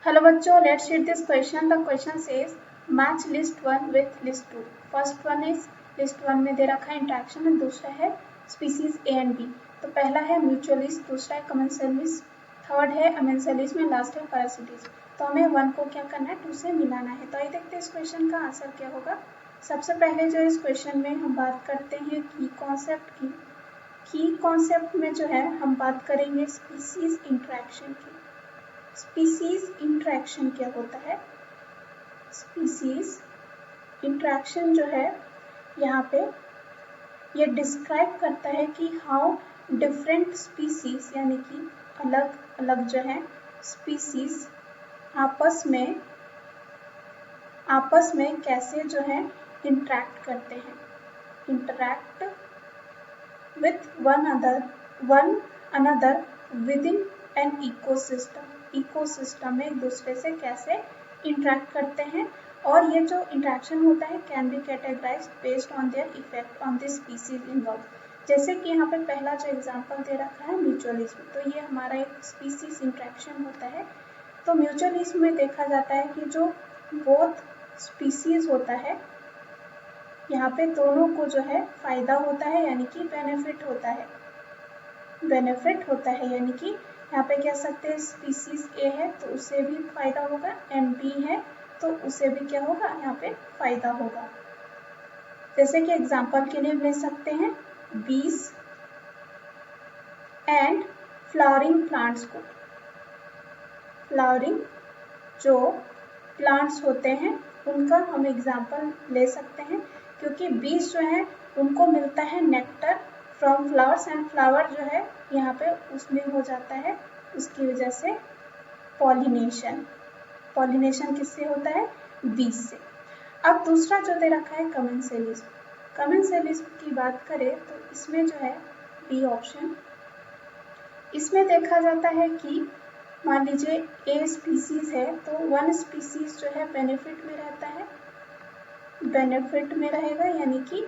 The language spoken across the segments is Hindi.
Hello बच्चों, let's read this question. The question says match list 1 with list 2. First one is list 1 में दे रखा है इंट्रैक्शन और दूसरा है स्पीसीज ए एंड बी. तो पहला है म्यूचुअलिस्ट, दूसरा है कमेंसलिस्ट, थर्ड है अमेंसलिस्ट में, लास्ट है पैरासिटिस्ट. तो हमें 1 को क्या करना है, 2 से मिलाना है. तो आइए देखते हैं इस क्वेश्चन का आंसर क्या होगा. सबसे पहले जो इस क्वेश्चन में हम बात करते हैं की कॉन्सेप्ट में जो है हम बात करेंगे स्पीसीज इंट्रैक्शन की. स्पीसीज इंट्रैक्शन क्या होता है. स्पीसीज इंट्रैक्शन जो है यहाँ पे ये डिस्क्राइब करता है कि हाउ डिफरेंट स्पीसीज यानी कि अलग अलग जो है स्पीसीज आपस में कैसे जो है इंटरेक्ट करते हैं. Interact with one another with in an ecosystem में एक दूसरे से कैसे इंटरेक्ट करते हैं. और ये जो इंटरेक्शन होता है can be categorised based on their effect on the species involve. जैसे कि यहाँ पे पहला जो एग्जांपल दे रखा है म्यूचुअलिज्म, तो ये हमारा एक स्पीसीज इंटरेक्शन होता है. तो म्यूचुअलिज्म में देखा जाता है कि जो बोथ स्पीसीज होता है यहाँ पे दोनों को जो है फायदा होता है यानी कि बेनिफिट होता है यानी कि यहाँ पे कह सकते हैं स्पीसीज ए है तो उसे भी फायदा होगा एंड बी है तो उसे भी क्या होगा, यहाँ पे फायदा होगा. जैसे कि एग्जांपल के लिए ले सकते हैं बीज एंड फ्लावरिंग प्लांट्स को. फ्लावरिंग जो प्लांट्स होते हैं उनका हम एग्जांपल ले सकते हैं क्योंकि बीज जो है उनको मिलता है nectar from flowers and flower जो है यहाँ पे उसमें हो जाता है उसकी वजह से पॉलिनेशन किससे होता है, बीज से. अब दूसरा जो दे रखा है कमेंसलिज्म की बात करें तो इसमें जो है बी ऑप्शन, इसमें देखा जाता है कि मान लीजिए ए स्पीसीज है तो वन स्पीसीज जो है बेनिफिट में रहेगा यानी कि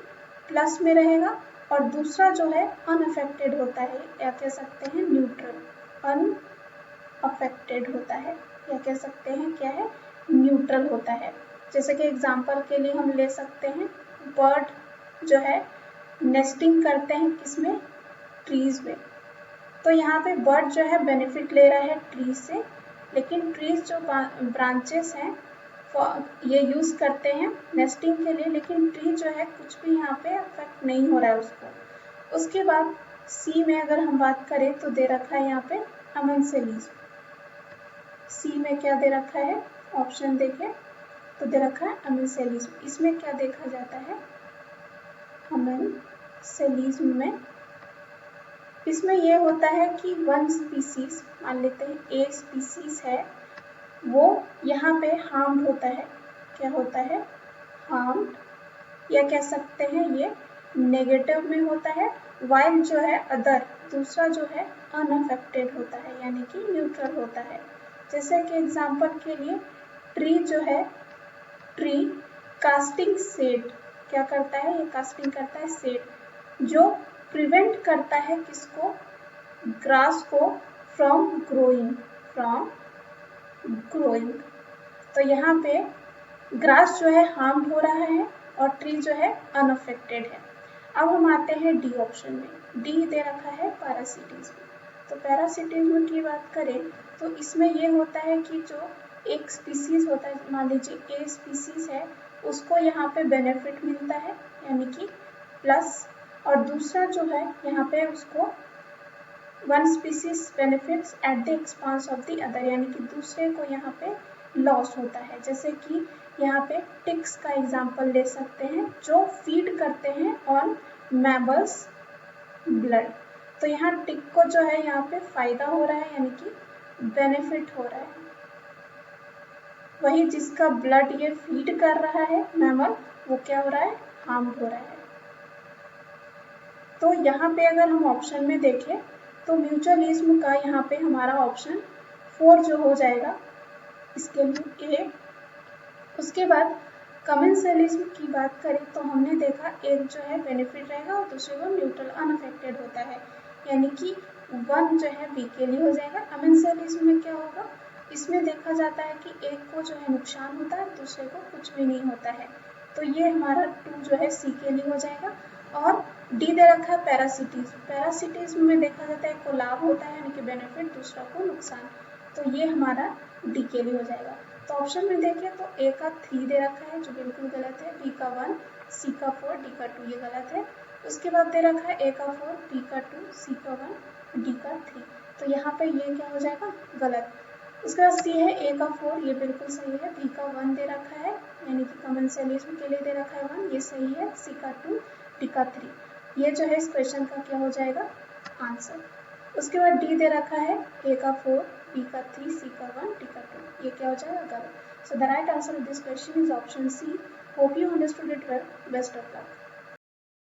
प्लस में रहेगा और दूसरा जो है अनअफेक्टेड होता है या कह सकते हैं अनअफेक्टेड होता है या कह सकते हैं क्या है, न्यूट्रल होता है. जैसे कि एग्जांपल के लिए हम ले सकते हैं बर्ड जो है नेस्टिंग करते हैं किसमें, ट्रीज में. तो यहाँ पे बर्ड जो है बेनिफिट ले रहा है ट्रीज से, लेकिन ट्रीज जो ब्रांचेस हैं ये यूज करते हैं नेस्टिंग के लिए, लेकिन ट्री जो है कुछ भी यहाँ पे अफेक्ट नहीं हो रहा है उसको. उसके बाद सी में अगर हम बात करें तो दे रखा है यहाँ पे अमेंसलिज्म. सी में क्या दे रखा है, ऑप्शन देखें तो दे रखा है अमेंसलिज्म. इसमें क्या देखा जाता है, अमेंसलिज्म में इसमें यह होता है कि वन स्पीसीज, मान लेते हैं ए स्पीसीज है, वो यहाँ पे हार्म्ड होता है. क्या होता है, हार्म्ड या कह सकते हैं ये नेगेटिव में होता है, वाइल जो है अदर दूसरा जो है अनअफेक्टेड होता है यानी कि न्यूट्रल होता है. जैसे कि एग्जांपल के लिए ट्री जो है, ट्री कास्टिंग सेड क्या करता है, ये कास्टिंग करता है सेड जो प्रिवेंट करता है किसको, ग्रास को फ्रॉम ग्रोइंग. तो यहाँ पे ग्रास जो है हार्म हो रहा है और ट्री जो है अनअफेक्टेड है. अब हम आते हैं डी ऑप्शन में. डी दे रखा है पैरासिटिज्म. तो पैरासिटिज्म की बात करें तो इसमें ये होता है कि जो एक स्पीसीज होता है, मान लीजिए ए स्पीसीज है, उसको यहाँ पे बेनिफिट मिलता है यानी कि प्लस, और दूसरा जो है यहाँ पे उसको one species benefits at the expense of the other यानी कि दूसरे को यहाँ पे लॉस होता है. जैसे कि यहाँ पे टिक्स का एग्जांपल ले सकते हैं जो फीड करते हैं ऑन मैमल्स ब्लड. तो यहाँ टिक को जो है यहाँ पे फायदा हो रहा है यानी कि बेनिफिट हो रहा है, वही जिसका ब्लड ये फीड कर रहा है मैमल वो क्या हो रहा है, हार्म हो रहा है. तो यहाँ पे अगर हम ऑप्शन में देखें तो म्यूचुअलिज्म का यहाँ पे हमारा ऑप्शन 4 जो हो जाएगा इसके लिए ए. उसके बाद कमेंसलिज्म की बात करें तो हमने देखा एक जो है बेनिफिट रहेगा और दूसरे को न्यूट्रल अनअफेक्टेड होता है यानी कि 1 जो है बी के लिए हो जाएगा. अमेंसलिज्म में क्या होगा, इसमें देखा जाता है कि एक को जो है नुकसान होता है, दूसरे को कुछ भी नहीं होता है। तो ये हमारा 2 जो है सी के लिए हो जाएगा। और डी दे रखा है पैरासिटिज्म। पैरासिटिज्म में देखा जाता है एक को लाभ होता है यानी कि बेनिफिट, दूसरा को नुकसान। तो ये हमारा डी के लिए हो जाएगा। तो ऑप्शन में देखें तो ए का 3 दे रखा है जो बिल्कुल गलत है, बी का 1, सी का 4, डी का 2 ये गलत है। उसके बाद दे रखा है ए का 4, बी का 2, सी का 1, डी का 3। तो यहाँ पे ये क्या हो जाएगा, गलत। उसके बाद सी है ए का 4, ये बिल्कुल सही है। बी का 1 दे रखा है यानी कि कमेंशियलिज्म के लिए दे रखा है 1, ये सही है। सी का 2, डी का 3, ये जो है इस क्वेश्चन का क्या हो जाएगा, आंसर। उसके बाद डी दे रखा है ए का 4, बी का 3, सी का 1, डी का 2, ये क्या हो जाएगा, गलत। So the right answer of this question is option C. Hope you understood it well. Best of luck.